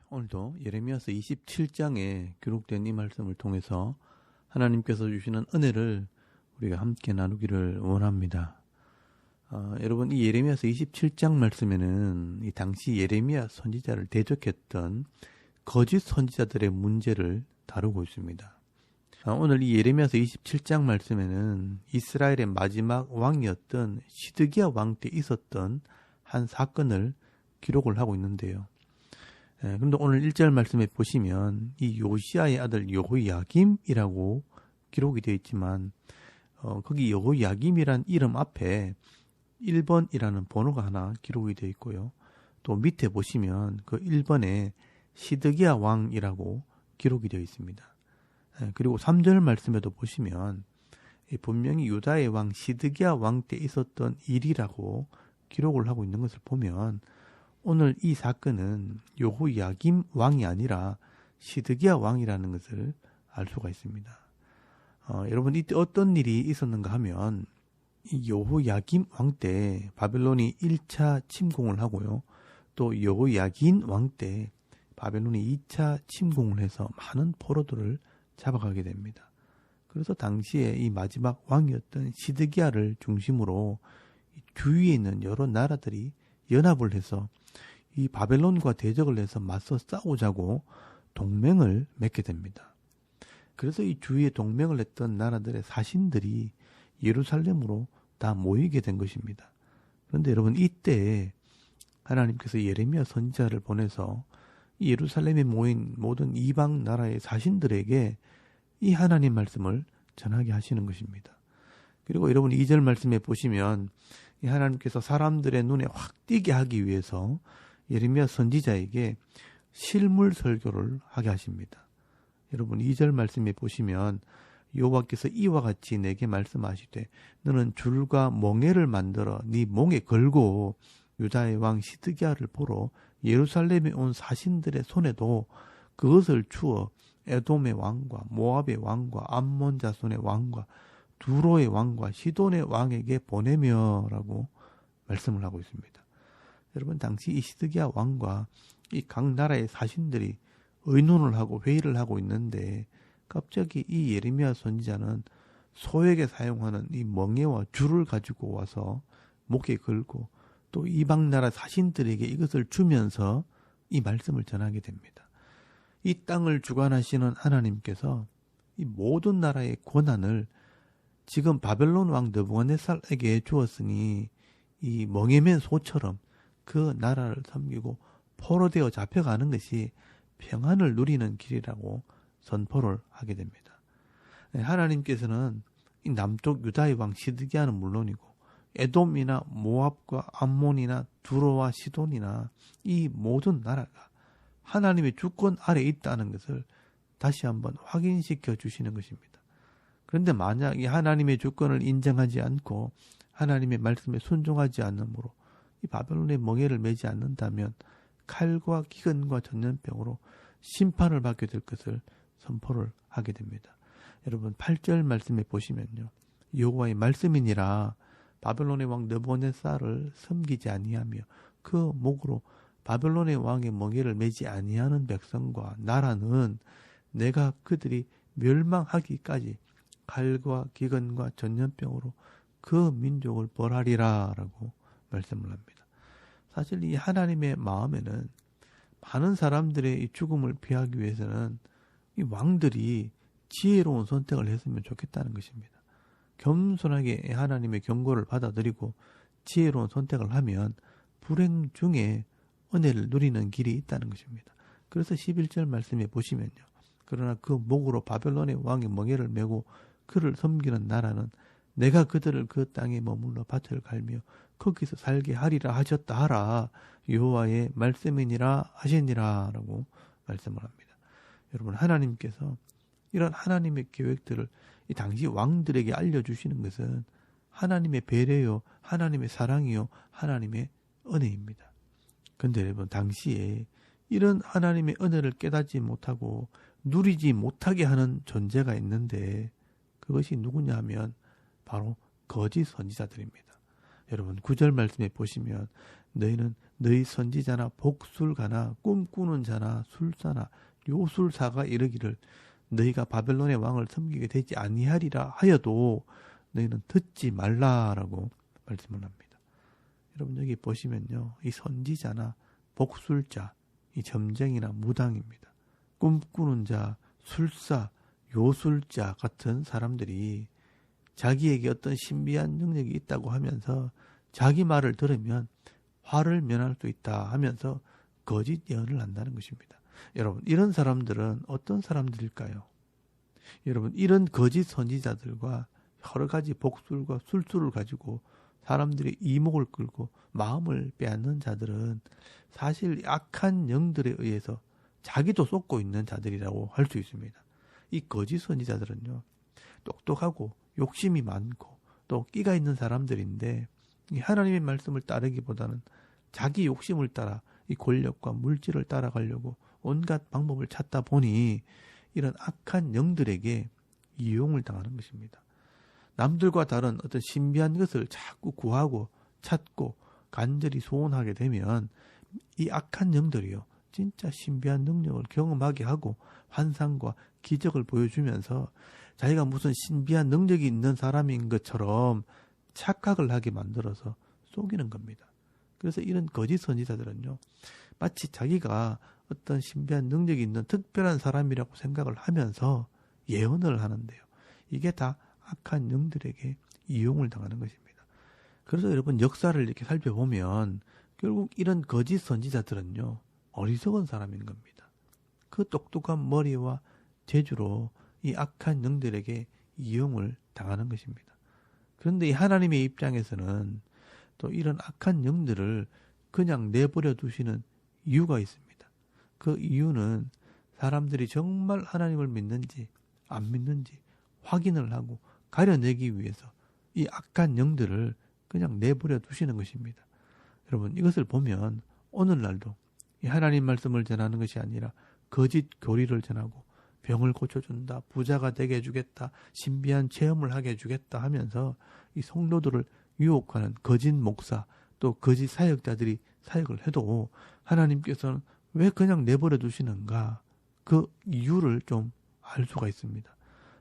오늘도 예레미야서 27장에 기록된 이 말씀을 통해서 하나님께서 주시는 은혜를 우리가 함께 나누기를 원합니다. 여러분, 이 예레미야서 27장 말씀에는 이 당시 예레미야 선지자를 대적했던 거짓 선지자들의 문제를 다루고 있습니다. 오늘 이 예레미야서 27장 말씀에는 이스라엘의 마지막 왕이었던 시드기야 왕 때 있었던 한 사건을 기록을 하고 있는데요. 그런데 오늘 1절 말씀에 보시면 이 요시야의 아들 여호야김이라고 기록이 되어 있지만 거기 여호야김이란 이름 앞에 1번이라는 번호가 하나 기록이 되어 있고요. 또 밑에 보시면 그 1번에 시드기야 왕이라고 기록이 되어 있습니다. 그리고 3절 말씀에도 보시면 분명히 유다의 왕 시드기야 왕 때 있었던 일이라고 기록을 하고 있는 것을 보면 오늘 이 사건은 여호야김 왕이 아니라 시드기야 왕이라는 것을 알 수가 있습니다. 여러분, 이때 어떤 일이 있었는가 하면 이 여호야김 왕 때 바벨론이 1차 침공을 하고요. 또 여호야긴 왕 때 바벨론이 2차 침공을 해서 많은 포로들을 잡아가게 됩니다. 그래서 당시에 이 마지막 왕이었던 시드기야를 중심으로 주위에 있는 여러 나라들이 연합을 해서 이 바벨론과 대적을 해서 맞서 싸우자고 동맹을 맺게 됩니다. 그래서 이 주위에 동맹을 했던 나라들의 사신들이 예루살렘으로 다 모이게 된 것입니다. 그런데 여러분, 이때 하나님께서 예레미야 선지자를 보내서 이 예루살렘에 모인 모든 이방 나라의 사신들에게 이 하나님 말씀을 전하게 하시는 것입니다. 그리고 여러분 2절 말씀에 보시면 이 하나님께서 사람들의 눈에 확 띄게 하기 위해서 예레미야 선지자에게 실물 설교를 하게 하십니다. 여러분 2절 말씀에 보시면 여호와께서 이와 같이 내게 말씀하시되 너는 줄과 멍에를 만들어 네 몽에 걸고 유다의 왕 시드기야를 보러 예루살렘에 온 사신들의 손에도 그것을 주어 에돔의 왕과 모압의 왕과 암몬 자손의 왕과 두로의 왕과 시돈의 왕에게 보내며 라고 말씀을 하고 있습니다. 여러분, 당시 이 시드기야 왕과 이 각 나라의 사신들이 의논을 하고 회의를 하고 있는데 갑자기 이 예레미야 선지자는 소에게 사용하는 이 멍에와 줄을 가지고 와서 목에 걸고 또 이방 나라 사신들에게 이것을 주면서 이 말씀을 전하게 됩니다. 이 땅을 주관하시는 하나님께서 이 모든 나라의 권한을 지금 바벨론 왕 느부갓네살에게 주었으니 이 멍에맨 소처럼 그 나라를 섬기고 포로되어 잡혀가는 것이 평안을 누리는 길이라고 선포를 하게 됩니다. 하나님께서는 이 남쪽 유다의 왕 시드기야는 물론이고 에돔이나 모압과 암몬이나 두로와 시돈이나 이 모든 나라가 하나님의 주권 아래에 있다는 것을 다시 한번 확인시켜 주시는 것입니다. 그런데 만약 이 하나님의 주권을 인정하지 않고 하나님의 말씀에 순종하지 않으므로 이 바벨론의 멍에를 매지 않는다면 칼과 기근과 전염병으로 심판을 받게 될 것을 선포를 하게 됩니다. 여러분 8절 말씀에 보시면요. 여호와의 말씀이니라 바벨론의 왕 느부갓네살을 섬기지 아니하며 그 목으로 바벨론의 왕의 멍에를 매지 아니하는 백성과 나라는 내가 그들이 멸망하기까지 칼과 기근과 전염병으로 그 민족을 벌하리라 라고 말씀을 합니다. 사실 이 하나님의 마음에는 많은 사람들의 이 죽음을 피하기 위해서는 이 왕들이 지혜로운 선택을 했으면 좋겠다는 것입니다. 겸손하게 하나님의 경고를 받아들이고 지혜로운 선택을 하면 불행 중에 은혜를 누리는 길이 있다는 것입니다. 그래서 11절 말씀에 보시면요. 그러나 그 목으로 바벨론의 왕의 멍에를 메고 그를 섬기는 나라는 내가 그들을 그 땅에 머물러 밭을 갈며 거기서 살게 하리라 하셨다 하라 여호와의 말씀이니라 하시니라 라고 말씀을 합니다. 여러분, 하나님께서 이런 하나님의 계획들을 이 당시 왕들에게 알려주시는 것은 하나님의 배려요, 하나님의 사랑이요, 하나님의 은혜입니다. 그런데 여러분, 당시에 이런 하나님의 은혜를 깨닫지 못하고 누리지 못하게 하는 존재가 있는데 그것이 누구냐 하면 바로 거짓 선지자들입니다. 여러분 9절 말씀에 보시면 너희는 너희 선지자나 복술가나 꿈꾸는 자나 술사나 요술사가 이르기를 너희가 바벨론의 왕을 섬기게 되지 아니하리라 하여도 너희는 듣지 말라라고 말씀을 합니다. 여러분 여기 보시면요, 이 선지자나 복술자, 이 점쟁이나 무당입니다. 꿈꾸는 자, 술사, 요술자 같은 사람들이 자기에게 어떤 신비한 능력이 있다고 하면서 자기 말을 들으면 화를 면할 수 있다 하면서 거짓 예언을 한다는 것입니다. 여러분 이런 사람들은 어떤 사람들일까요? 여러분 이런 거짓 선지자들과 여러 가지 복술과 술수를 가지고 사람들의 이목을 끌고 마음을 빼앗는 자들은 사실 악한 영들에 의해서 자기도 쏟고 있는 자들이라고 할 수 있습니다. 이 거짓 선지자들은요, 똑똑하고 욕심이 많고 또 끼가 있는 사람들인데 이 하나님의 말씀을 따르기보다는 자기 욕심을 따라 이 권력과 물질을 따라가려고 온갖 방법을 찾다 보니 이런 악한 영들에게 이용을 당하는 것입니다. 남들과 다른 어떤 신비한 것을 자꾸 구하고 찾고 간절히 소원하게 되면 이 악한 영들이요, 진짜 신비한 능력을 경험하게 하고 환상과 기적을 보여주면서 자기가 무슨 신비한 능력이 있는 사람인 것처럼 착각을 하게 만들어서 속이는 겁니다. 그래서 이런 거짓 선지자들은요, 마치 자기가 어떤 신비한 능력이 있는 특별한 사람이라고 생각을 하면서 예언을 하는데요, 이게 다 악한 영들에게 이용을 당하는 것입니다. 그래서 여러분 역사를 이렇게 살펴보면 결국 이런 거짓 선지자들은요, 어리석은 사람인 겁니다. 그 똑똑한 머리와 재주로 이 악한 영들에게 이용을 당하는 것입니다. 그런데 이 하나님의 입장에서는 또 이런 악한 영들을 그냥 내버려 두시는 이유가 있습니다. 그 이유는 사람들이 정말 하나님을 믿는지 안 믿는지 확인을 하고 가려내기 위해서 이 악한 영들을 그냥 내버려 두시는 것입니다. 여러분 이것을 보면 오늘날도 이 하나님 말씀을 전하는 것이 아니라 거짓 교리를 전하고 병을 고쳐준다, 부자가 되게 해주겠다, 신비한 체험을 하게 해주겠다 하면서 이 성도들을 유혹하는 거짓 목사 또 거짓 사역자들이 사역을 해도 하나님께서는 왜 그냥 내버려 두시는가, 그 이유를 좀 알 수가 있습니다.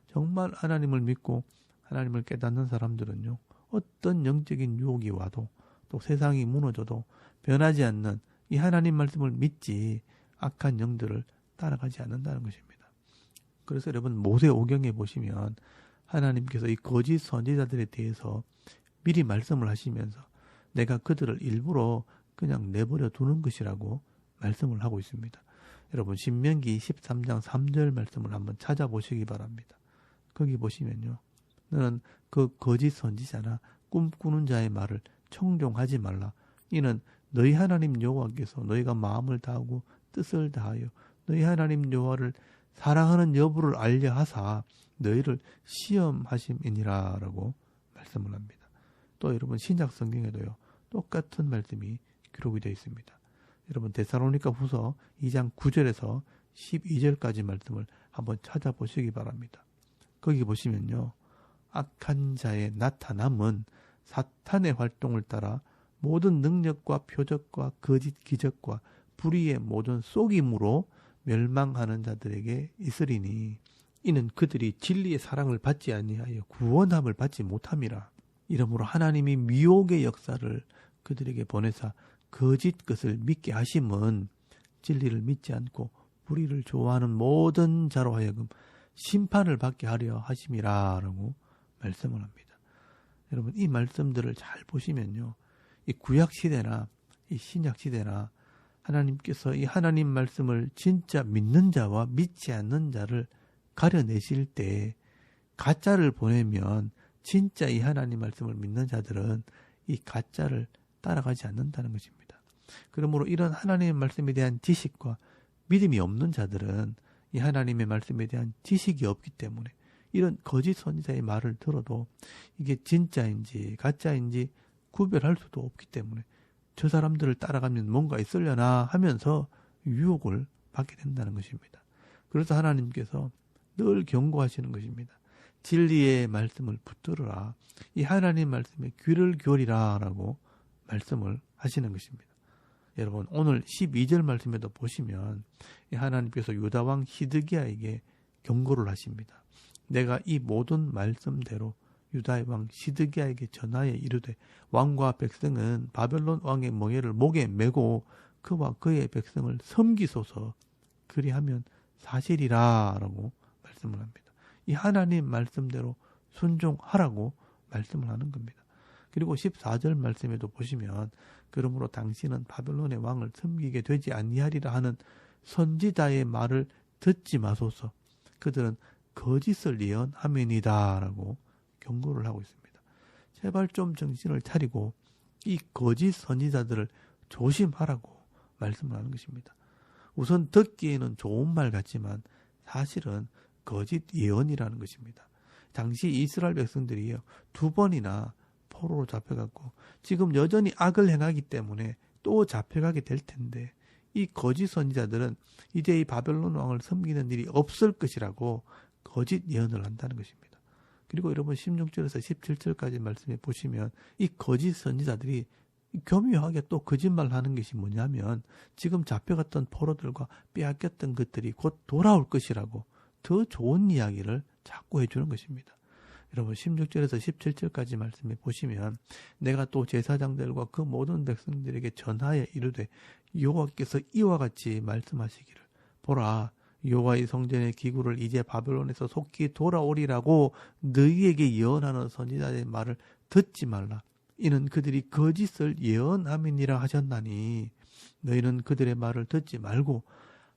정말 하나님을 믿고 하나님을 깨닫는 사람들은요, 어떤 영적인 유혹이 와도 또 세상이 무너져도 변하지 않는 이 하나님 말씀을 믿지 악한 영들을 따라가지 않는다는 것입니다. 그래서 여러분 모세오경에 보시면 하나님께서 이 거짓 선지자들에 대해서 미리 말씀을 하시면서 내가 그들을 일부러 그냥 내버려 두는 것이라고 말씀을 하고 있습니다. 여러분 신명기 13장 3절 말씀을 한번 찾아보시기 바랍니다. 거기 보시면요, 너는 그 거짓 선지자나 꿈꾸는 자의 말을 청종하지 말라. 이는 너희 하나님 여호와께서 너희가 마음을 다하고 뜻을 다하여 너희 하나님 여호와를 사랑하는 여부를 알려 하사 너희를 시험하심이니라 라고 말씀을 합니다. 또 여러분 신약 성경에도요, 똑같은 말씀이 기록이 되어 있습니다. 여러분 데살로니가 후서 2장 9절에서 12절까지 말씀을 한번 찾아보시기 바랍니다. 거기 보시면요, 악한 자의 나타남은 사탄의 활동을 따라 모든 능력과 표적과 거짓 기적과 불의의 모든 속임으로 멸망하는 자들에게 있으리니 이는 그들이 진리의 사랑을 받지 아니하여 구원함을 받지 못함이라. 이러므로 하나님이 미혹의 역사를 그들에게 보내사 거짓 것을 믿게 하심은 진리를 믿지 않고 불의를 좋아하는 모든 자로 하여금 심판을 받게 하려 하심이라 라고 말씀을 합니다. 여러분 이 말씀들을 잘 보시면요, 이 구약시대나 이 신약시대나 하나님께서 이 하나님 말씀을 진짜 믿는 자와 믿지 않는 자를 가려내실 때 가짜를 보내면 진짜 이 하나님 말씀을 믿는 자들은 이 가짜를 따라가지 않는다는 것입니다. 그러므로 이런 하나님의 말씀에 대한 지식과 믿음이 없는 자들은 이 하나님의 말씀에 대한 지식이 없기 때문에 이런 거짓 선지자의 말을 들어도 이게 진짜인지 가짜인지 구별할 수도 없기 때문에 저 사람들을 따라가면 뭔가 있으려나 하면서 유혹을 받게 된다는 것입니다. 그래서 하나님께서 늘 경고하시는 것입니다. 진리의 말씀을 붙들어라. 이 하나님 말씀에 귀를 기울이라 라고 말씀을 하시는 것입니다. 여러분 오늘 12절 말씀에도 보시면 이 하나님께서 유다왕 시드기야에게 경고를 하십니다. 내가 이 모든 말씀대로 유다의 왕 시드기야에게 전하여 이르되 왕과 백성은 바벨론 왕의 멍에를 목에 메고 그와 그의 백성을 섬기소서. 그리하면 사실이라 라고 말씀을 합니다. 이 하나님 말씀대로 순종하라고 말씀을 하는 겁니다. 그리고 14절 말씀에도 보시면 그러므로 당신은 바벨론의 왕을 섬기게 되지 아니하리라 하는 선지자의 말을 듣지 마소서. 그들은 거짓을 예언함이니이다 라고 경고를 하고 있습니다. 제발 좀 정신을 차리고 이 거짓 선지자들을 조심하라고 말씀을 하는 것입니다. 우선 듣기에는 좋은 말 같지만 사실은 거짓 예언이라는 것입니다. 당시 이스라엘 백성들이요 2번이나 포로로 잡혀갔고 지금 여전히 악을 행하기 때문에 또 잡혀가게 될 텐데 이 거짓 선지자들은 이제 이 바벨론 왕을 섬기는 일이 없을 것이라고 거짓 예언을 한다는 것입니다. 그리고 여러분 16절에서 17절까지 말씀해 보시면 이 거짓 선지자들이 교묘하게 또 거짓말하는 것이 뭐냐면 지금 잡혀갔던 포로들과 빼앗겼던 것들이 곧 돌아올 것이라고 더 좋은 이야기를 자꾸 해주는 것입니다. 여러분 16절에서 17절까지 말씀해 보시면 내가 또 제사장들과 그 모든 백성들에게 전하여 이르되 여호와께서 이와 같이 말씀하시기를 보라 여호와의 성전의 기구를 이제 바벨론에서 속히 돌아오리라고 너희에게 예언하는 선지자의 말을 듣지 말라. 이는 그들이 거짓을 예언함이니라 하셨나니 너희는 그들의 말을 듣지 말고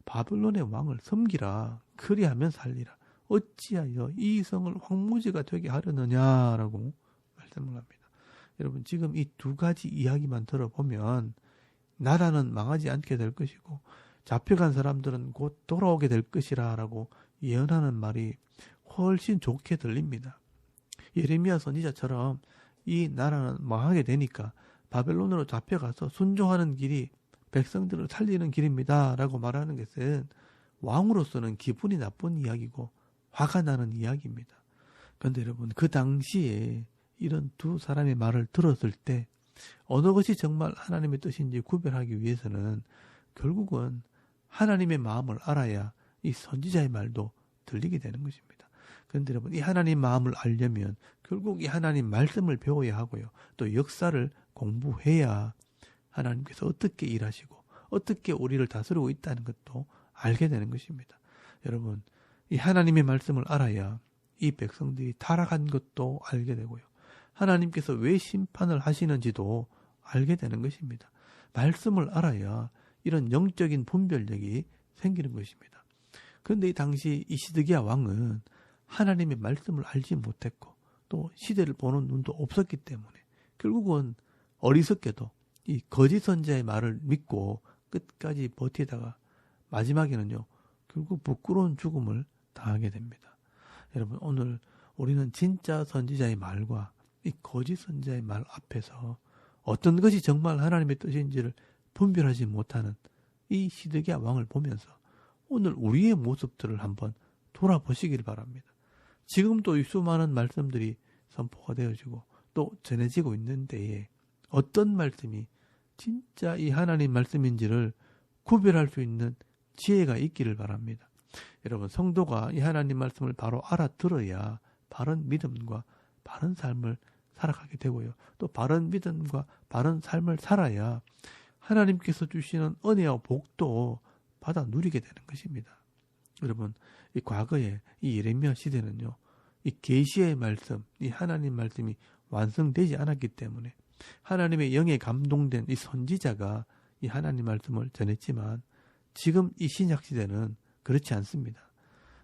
바벨론의 왕을 섬기라. 그리하면 살리라. 어찌하여 이 성을 황무지가 되게 하려느냐라고 말씀을 합니다. 여러분 지금 이 두 가지 이야기만 들어보면 나라는 망하지 않게 될 것이고 잡혀간 사람들은 곧 돌아오게 될 것이라고 예언하는 말이 훨씬 좋게 들립니다. 예레미야 선지자처럼 이 나라는 망하게 되니까 바벨론으로 잡혀가서 순종하는 길이 백성들을 살리는 길입니다 라고 말하는 것은 왕으로서는 기분이 나쁜 이야기고 화가 나는 이야기입니다. 그런데 여러분 그 당시에 이런 두 사람의 말을 들었을 때 어느 것이 정말 하나님의 뜻인지 구별하기 위해서는 결국은 하나님의 마음을 알아야 이 선지자의 말도 들리게 되는 것입니다. 그런데 여러분 이 하나님 마음을 알려면 결국 이 하나님 말씀을 배워야 하고요. 또 역사를 공부해야 하나님께서 어떻게 일하시고 어떻게 우리를 다스리고 있다는 것도 알게 되는 것입니다. 여러분 이 하나님의 말씀을 알아야 이 백성들이 타락한 것도 알게 되고요. 하나님께서 왜 심판을 하시는지도 알게 되는 것입니다. 말씀을 알아야 이런 영적인 분별력이 생기는 것입니다. 그런데 이 당시 이 시드기야 왕은 하나님의 말씀을 알지 못했고 또 시대를 보는 눈도 없었기 때문에 결국은 어리석게도 이 거짓 선지자의 말을 믿고 끝까지 버티다가 마지막에는요 결국 부끄러운 죽음을 당하게 됩니다. 여러분 오늘 우리는 진짜 선지자의 말과 이 거짓 선지자의 말 앞에서 어떤 것이 정말 하나님의 뜻인지를 분별하지 못하는 이 시드기야 왕을 보면서 오늘 우리의 모습들을 한번 돌아보시길 바랍니다. 지금도 이 수많은 말씀들이 선포가 되어지고 또 전해지고 있는 데에 어떤 말씀이 진짜 이 하나님 말씀인지를 구별할 수 있는 지혜가 있기를 바랍니다. 여러분 성도가 이 하나님 말씀을 바로 알아들어야 바른 믿음과 바른 삶을 살아가게 되고요. 또 바른 믿음과 바른 삶을 살아야 하나님께서 주시는 은혜와 복도 받아 누리게 되는 것입니다. 여러분 이 과거에 이 예레미야 시대는요. 이 계시의 말씀, 이 하나님 말씀이 완성되지 않았기 때문에 하나님의 영에 감동된 이 선지자가 이 하나님 말씀을 전했지만 지금 이 신약 시대는 그렇지 않습니다.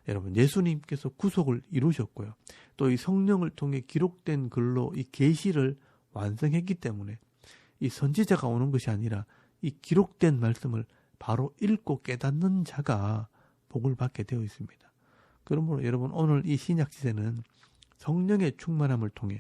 여러분 예수님께서 구속을 이루셨고요. 또 이 성령을 통해 기록된 글로 이 계시를 완성했기 때문에 이 선지자가 오는 것이 아니라 이 기록된 말씀을 바로 읽고 깨닫는 자가 복을 받게 되어 있습니다. 그러므로 여러분 오늘 이 신약 시대는 성령의 충만함을 통해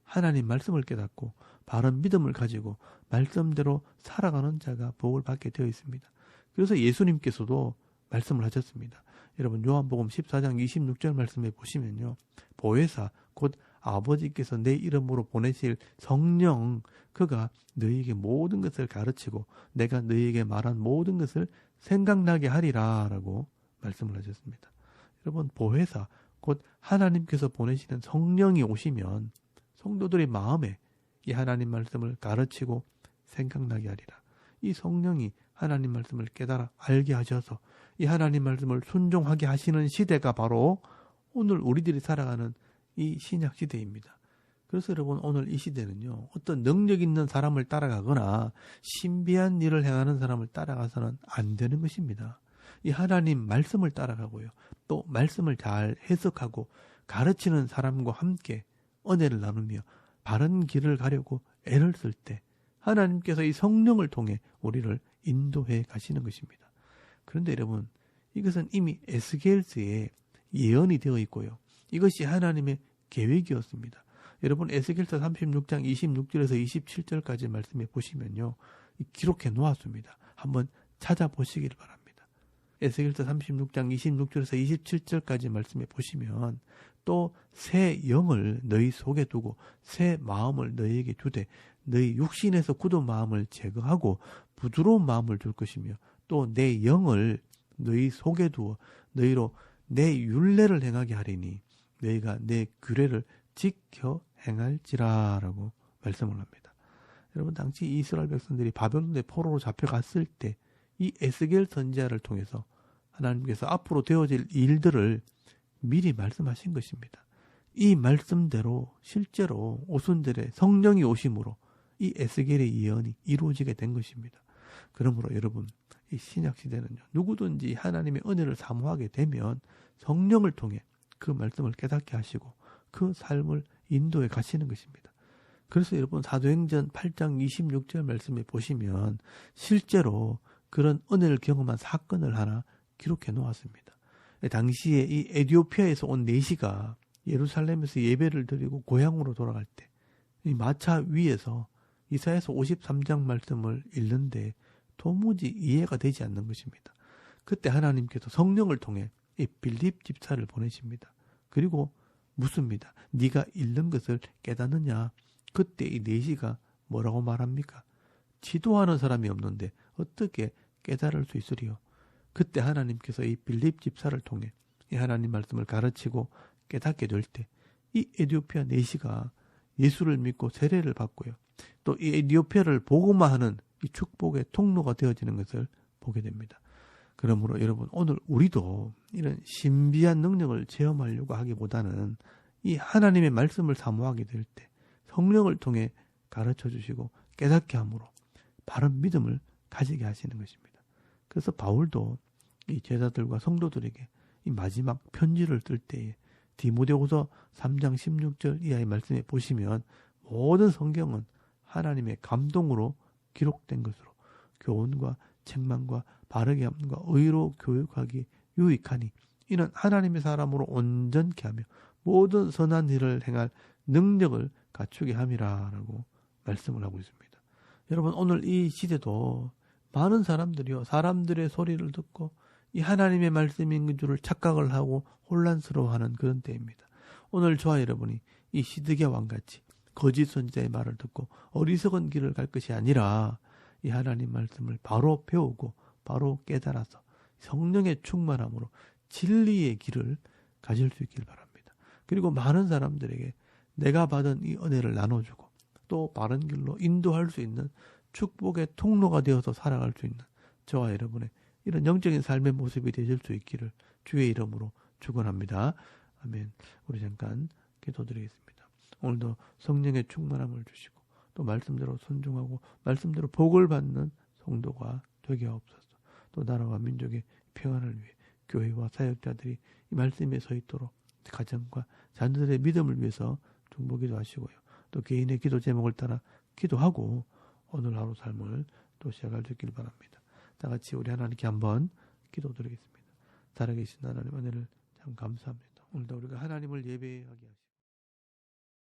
하나님 말씀을 깨닫고 바른 믿음을 가지고 말씀대로 살아가는 자가 복을 받게 되어 있습니다. 그래서 예수님께서도 말씀을 하셨습니다. 여러분 요한복음 14장 26절 말씀에 보시면요. 보혜사 곧 아버지께서 내 이름으로 보내실 성령 그가 너희에게 모든 것을 가르치고 내가 너희에게 말한 모든 것을 생각나게 하리라 라고 말씀을 하셨습니다. 여러분 보혜사 곧 하나님께서 보내시는 성령이 오시면 성도들의 마음에 이 하나님 말씀을 가르치고 생각나게 하리라. 이 성령이 하나님 말씀을 깨달아 알게 하셔서 이 하나님 말씀을 순종하게 하시는 시대가 바로 오늘 우리들이 살아가는 이 신약 시대입니다. 그래서 여러분 오늘 이 시대는요. 어떤 능력 있는 사람을 따라가거나 신비한 일을 행하는 사람을 따라가서는 안 되는 것입니다. 이 하나님 말씀을 따라가고요. 또 말씀을 잘 해석하고 가르치는 사람과 함께 은혜를 나누며 바른 길을 가려고 애를 쓸 때 하나님께서 이 성령을 통해 우리를 인도해 가시는 것입니다. 그런데 여러분 이것은 이미 에스겔서에 예언이 되어 있고요. 이것이 하나님의 계획이었습니다. 여러분 에스겔서 36장 26절에서 27절까지 말씀해 보시면요. 기록해 놓았습니다. 한번 찾아보시길 바랍니다. 에스겔서 36장 26절에서 27절까지 말씀해 보시면 또 새 영을 너희 속에 두고 새 마음을 너희에게 주되 너희 육신에서 굳은 마음을 제거하고 부드러운 마음을 줄 것이며 또 내 영을 너희 속에 두어 너희로 내 율례를 행하게 하리니 너희가 내 규례를 지켜 행할지라 라고 말씀을 합니다. 여러분 당시 이스라엘 백성들이 바벨론의 포로로 잡혀갔을 때 이 에스겔 선지자를 통해서 하나님께서 앞으로 되어질 일들을 미리 말씀하신 것입니다. 이 말씀대로 실제로 오순절에 성령이 오심으로 이 에스겔의 예언이 이루어지게 된 것입니다. 그러므로 여러분 이 신약시대는요. 누구든지 하나님의 은혜를 사모하게 되면 성령을 통해 그 말씀을 깨닫게 하시고 그 삶을 인도해 가시는 것입니다. 그래서 여러분 사도행전 8장 26절 말씀에 보시면 실제로 그런 은혜를 경험한 사건을 하나 기록해 놓았습니다. 당시에 이 에티오피아에서 온 내시가 예루살렘에서 예배를 드리고 고향으로 돌아갈 때 이 마차 위에서 이사야서 53장 말씀을 읽는데 도무지 이해가 되지 않는 것입니다. 그때 하나님께서 성령을 통해 이 빌립 집사를 보내십니다. 그리고 묻습니다. 네가 읽는 것을 깨닫느냐? 그때 이 내시가 뭐라고 말합니까? 지도하는 사람이 없는데 어떻게 깨달을 수 있으리요? 그때 하나님께서 이 빌립 집사를 통해 이 하나님 말씀을 가르치고 깨닫게 될 때 이 에티오피아 내시가 예수를 믿고 세례를 받고요. 또 이 에티오피아를 복음화하는 이 축복의 통로가 되어지는 것을 보게 됩니다. 그러므로 여러분 오늘 우리도 이런 신비한 능력을 체험하려고 하기보다는 이 하나님의 말씀을 사모하게 될 때 성령을 통해 가르쳐 주시고 깨닫게 함으로 바른 믿음을 가지게 하시는 것입니다. 그래서 바울도 이 제자들과 성도들에게 이 마지막 편지를 쓸 때에 디모데후서 3장 16절 이하의 말씀에 보시면 모든 성경은 하나님의 감동으로 기록된 것으로 교훈과 책망과 바르게 함과 의로 교육하기 유익하니 이는 하나님의 사람으로 온전케 하며 모든 선한 일을 행할 능력을 갖추게 함이라 라고 말씀을 하고 있습니다. 여러분 오늘 이 시대도 많은 사람들이요 사람들의 소리를 듣고 이 하나님의 말씀인 줄을 착각을 하고 혼란스러워하는 그런 때입니다. 오늘 저와 여러분이 이 시드기야 왕같이 거짓 선지자의 말을 듣고 어리석은 길을 갈 것이 아니라 이 하나님 말씀을 바로 배우고 바로 깨달아서 성령의 충만함으로 진리의 길을 가질 수 있길 바랍니다. 그리고 많은 사람들에게 내가 받은 이 은혜를 나눠주고 또 바른 길로 인도할 수 있는 축복의 통로가 되어서 살아갈 수 있는 저와 여러분의 이런 영적인 삶의 모습이 되실 수 있기를 주의 이름으로 축원합니다. 아멘. 우리 잠깐 기도드리겠습니다. 오늘도 성령의 충만함을 주시고 또 말씀대로 순종하고 말씀대로 복을 받는 성도가 되게 하옵소서. 또 나라와 민족의 평안을 위해 교회와 사역자들이 이 말씀에 서 있도록 가정과 자녀들의 믿음을 위해서 중보기도 하시고요. 또 개인의 기도 제목을 따라 기도하고 오늘 하루 삶을 또 시작할 수 있길 바랍니다. 다 같이 우리 하나님께 한번 기도드리겠습니다. 살아계신 하나님 은혜를 참 감사합니다. 오늘도 우리가 하나님을 예배하게 하시고